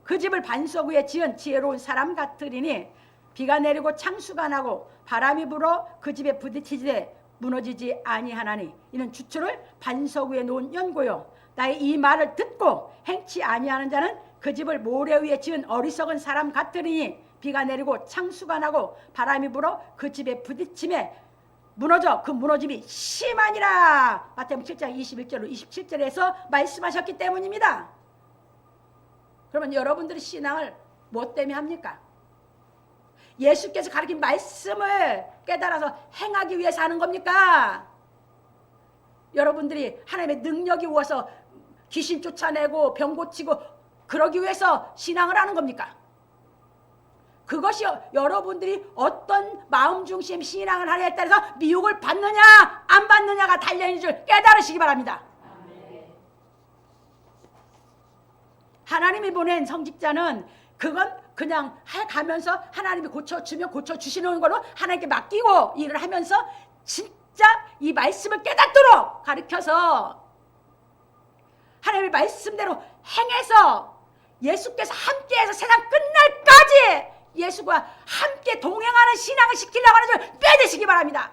그 집을 반석 위에 지은 지혜로운 사람 같으리니 비가 내리고 창수가 나고 바람이 불어 그 집에 부딪히되 무너지지 아니하나니 이는 주초를 반석 위에 놓은 연고요 나의 이 말을 듣고 행치 아니하는 자는 그 집을 모래 위에 지은 어리석은 사람 같으리니 비가 내리고 창수가 나고 바람이 불어 그 집에 부딪힘에 무너져 그 무너짐이 심하니라. 마태복음 7장 21절로 27절에서 말씀하셨기 때문입니다. 그러면 여러분들이 신앙을 뭐 때문에 합니까? 예수께서 가르친 말씀을 깨달아서 행하기 위해서 하는 겁니까? 여러분들이 하나님의 능력이 오어서 귀신 쫓아내고 병 고치고 그러기 위해서 신앙을 하는 겁니까? 그것이 여러분들이 어떤 마음 중심 신앙을 하느냐에 따라서 미혹을 받느냐 안 받느냐가 달려있는 줄 깨달으시기 바랍니다. 하나님이 보낸 성직자는 그건 그냥 해가면서 하나님이 고쳐주면 고쳐주시는 걸로 하나님께 맡기고 일을 하면서 진짜 이 말씀을 깨닫도록 가르쳐서 하나님의 말씀대로 행해서 예수께서 함께해서 세상 끝날까지 예수와 함께 동행하는 신앙을 시키려고 하는 줄 빼드시기 바랍니다.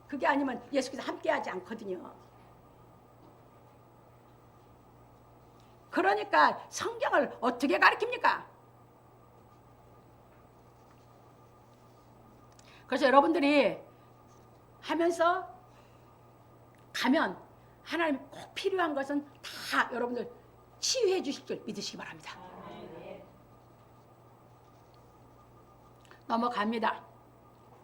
그게 아니면 예수께서 함께하지 않거든요. 그러니까 성경을 어떻게 가르칩니까? 그래서 여러분들이 하면서 가면 하나님 꼭 필요한 것은 다 여러분들 치유해 주실 줄 믿으시기 바랍니다. 넘어갑니다.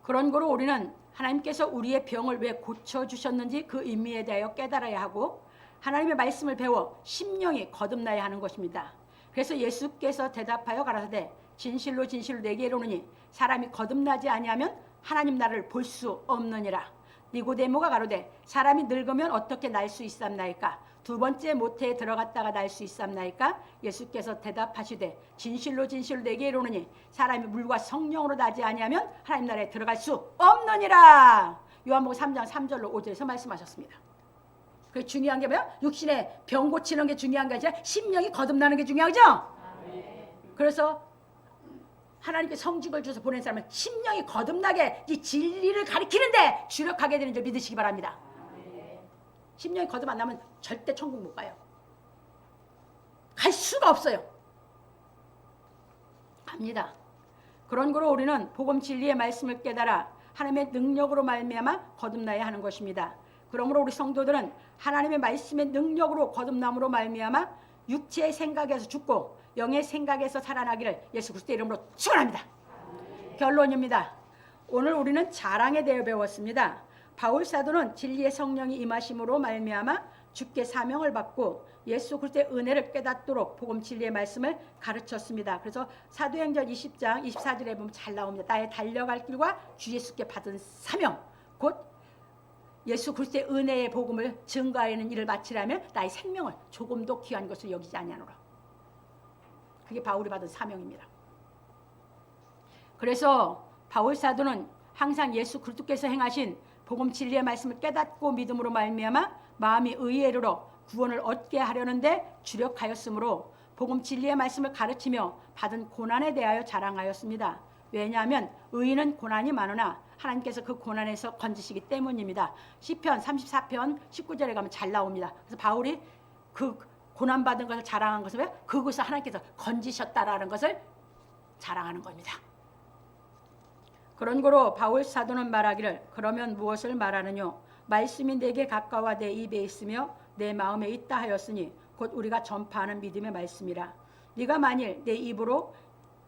그런 거로 우리는 하나님께서 우리의 병을 왜 고쳐주셨는지 그 의미에 대하여 깨달아야 하고 하나님의 말씀을 배워 심령이 거듭나야 하는 것입니다. 그래서 예수께서 대답하여 가라사대 진실로 진실로 내게 이르노니 사람이 거듭나지 아니하면 하나님 나라를 볼 수 없느니라. 니고데모가 가로되 사람이 늙으면 어떻게 날 수 있삼나이까? 두 번째 모태에 들어갔다가 날 수 있삼나이까? 예수께서 대답하시되 진실로 진실로 내게 이르노니 사람이 물과 성령으로 나지 아니하면 하나님 나라에 들어갈 수 없느니라. 요한복음 3장 3절로 5절에서 말씀하셨습니다. 그 중요한 게 뭐야? 육신의 병 고치는 게 중요한 게 아니라 심령이 거듭나는 게 중요하죠? 그래서 하나님께 성직을 주셔서 보낸 사람은 심령이 거듭나게 이 진리를 가리키는데 주력하게 되는 줄 믿으시기 바랍니다. 심령이 거듭 안 나면 절대 천국 못 가요. 갈 수가 없어요. 갑니다. 그런 거로 우리는 복음 진리의 말씀을 깨달아 하나님의 능력으로 말미암아 거듭나야 하는 것입니다. 그러므로 우리 성도들은 하나님의 말씀의 능력으로 거듭남으로 말미암아 육체의 생각에서 죽고 영의 생각에서 살아나기를 예수 그리스도의 이름으로 축원합니다. 결론입니다. 오늘 우리는 자랑에 대해 배웠습니다. 바울 사도는 진리의 성령이 임하심으로 말미암아 주께 사명을 받고 예수 그리스도의 은혜를 깨닫도록 복음 진리의 말씀을 가르쳤습니다. 그래서 사도행전 20장 24절에 보면 잘 나옵니다. 나의 달려갈 길과 주 예수께 받은 사명 곧 예수 그리스도의 은혜의 복음을 증거하는 일을 마치려면 나의 생명을 조금도 귀한 것을 여기지 아니하노라. 그게 바울이 받은 사명입니다. 그래서 바울 사도는 항상 예수 그리스도께서 행하신 복음 진리의 말씀을 깨닫고 믿음으로 말미암아 마음이 의에 이르러 구원을 얻게 하려는데 주력하였으므로 복음 진리의 말씀을 가르치며 받은 고난에 대하여 자랑하였습니다. 왜냐하면 의인은 고난이 많으나 하나님께서 그 고난에서 건지시기 때문입니다. 시편 34편 19절에 가면 잘 나옵니다. 그래서 바울이 그 고난받은 것을 자랑한 것은 왜? 그것을 하나님께서 건지셨다라는 것을 자랑하는 겁니다. 그런 거로 바울 사도는 말하기를 그러면 무엇을 말하느냐? 말씀이 내게 가까워 내 입에 있으며 내 마음에 있다 하였으니 곧 우리가 전파하는 믿음의 말씀이라. 네가 만일 내 입으로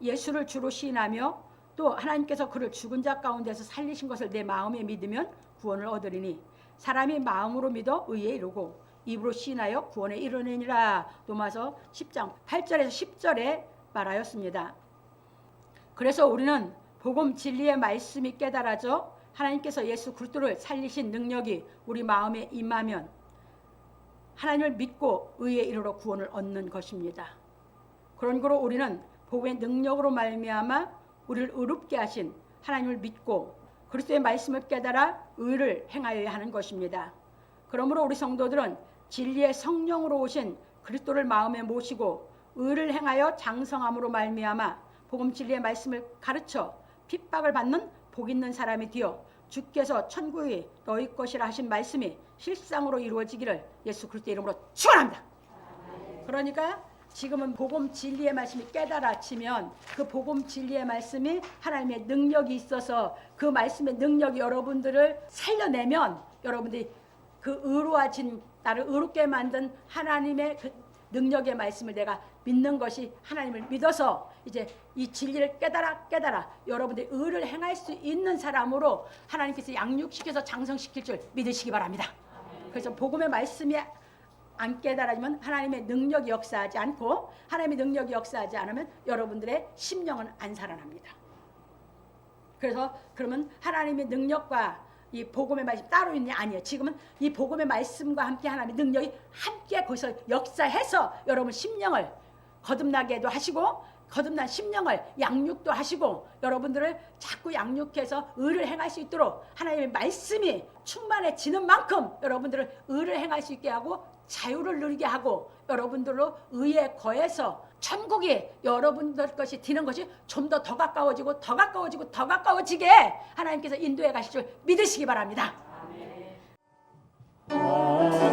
예수를 주로 시인하며 또 하나님께서 그를 죽은 자 가운데서 살리신 것을 내 마음에 믿으면 구원을 얻으리니 사람이 마음으로 믿어 의에 이르고 입으로 시인하여 구원에 이르느니라. 로마서 10장 8절에서 10절에 말하였습니다. 그래서 우리는 복음 진리의 말씀이 깨달아져 하나님께서 예수 그리스도를 살리신 능력이 우리 마음에 임하면 하나님을 믿고 의에 이르러 구원을 얻는 것입니다. 그런 거로 우리는 복음의 능력으로 말미암아 우리를 의롭게 하신 하나님을 믿고 그리스도의 말씀을 깨달아 의를 행하여야 하는 것입니다. 그러므로 우리 성도들은 진리의 성령으로 오신 그리스도를 마음에 모시고 의를 행하여 장성함으로 말미암아 복음 진리의 말씀을 가르쳐 핍박을 받는 복 있는 사람이 되어 주께서 천국이 너희 것이라 하신 말씀이 실상으로 이루어지기를 예수 그리스도의 이름으로 축원합니다. 그러니까 지금은 복음 진리의 말씀이 깨달아지면 그 복음 진리의 말씀이 하나님의 능력이 있어서 그 말씀의 능력이 여러분들을 살려내면 여러분들이 그 의로워진 나를 의롭게 만든 하나님의 그 능력의 말씀을 내가 믿는 것이 하나님을 믿어서 이제 이 진리를 깨달아 여러분들이 의를 행할 수 있는 사람으로 하나님께서 양육시켜서 장성시킬 줄 믿으시기 바랍니다. 그래서 복음의 말씀이 안 깨달아지면 하나님의 능력이 역사하지 않고 하나님의 능력이 역사하지 않으면 여러분들의 심령은 안 살아납니다. 그래서 그러면 하나님의 능력과 이 복음의 말씀 따로 있냐? 아니에요. 지금은 이 복음의 말씀과 함께 하나님의 능력이 함께 거기서 역사해서 여러분 심령을 거듭나게도 하시고 거듭난 심령을 양육도 하시고 여러분들을 자꾸 양육해서 의를 행할 수 있도록 하나님의 말씀이 충만해지는 만큼 여러분들을 의를 행할 수 있게 하고 자유를 누리게 하고 여러분들로 의에 거해서 천국이 여러분들 것이 되는 것이 좀 더 가까워지고 더 가까워지게 하나님께서 인도해 가실 줄 믿으시기 바랍니다. 아멘.